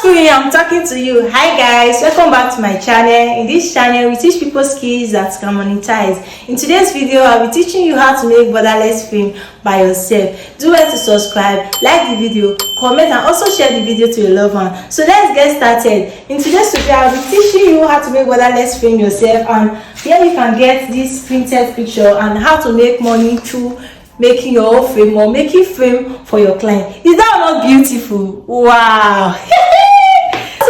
screen, I'm talking to you. Hi guys, welcome back to my channel. In this channel, we teach people skills that can monetize. In today's video, I'll be teaching you how to make borderless film by yourself. Do well to subscribe, like the video, comment, and also share the video to your loved one. So let's get started. In today's video, I'll be teaching you how to make borderless film yourself, and here you can get this printed picture and how to make money through making your own frame or making frame for your client. Is that not beautiful? Wow.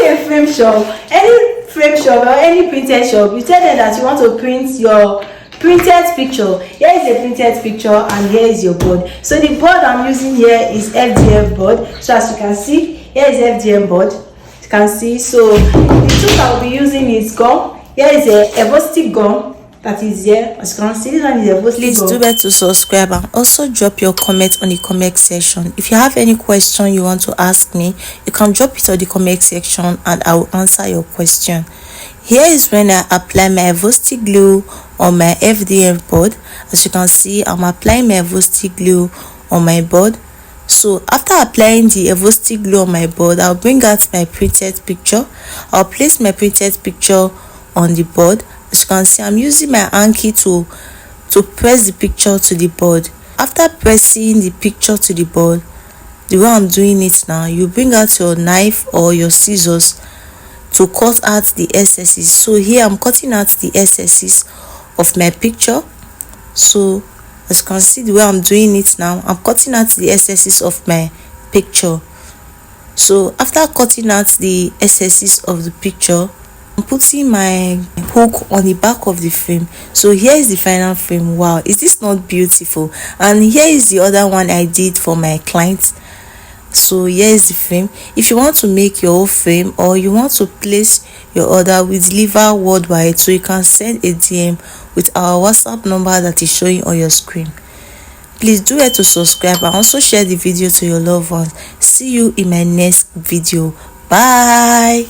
A frame shop, any frame shop or any printed shop, you tell them that you want to print your printed picture. Here is a printed picture and here is your board. So the board I'm using here is FDM board. So as you can see, here is FDM board. You can see. So the tools I'll be using is gum. Here is a Ehigie gum. That is here. As you can see, this one is a Ehigie. Please do well to subscribe and also drop your comment on the comment section. If you have any question you want to ask me, you can drop it on the comment section and I will answer your question. Here is when I apply my Ehigie glue on my FDM board. As you can see, I'm applying my Ehigie glue on my board. So after applying the Ehigie glue on my board, I'll bring out my printed picture. I'll place my printed picture on the board. As you can see, I'm using my hanky to press the picture to the board. After pressing the picture to the board, the way I'm doing it now, you bring out your knife or your scissors to cut out the excesses. So here I'm cutting out the excesses of my picture. So as you can see, the way I'm doing it now, I'm cutting out the excesses of my picture. So after cutting out the excesses of the picture, I'm putting my hook on the back of the frame. So here is the final frame. Wow, is this not beautiful? And here is the other one I did for my client. So here is the frame. If you want to make your own frame or you want to place your order, we deliver worldwide, so you can send a DM with our WhatsApp number that is showing on your screen. Please do well to subscribe and also share the video to your loved ones. See you in my next video. Bye.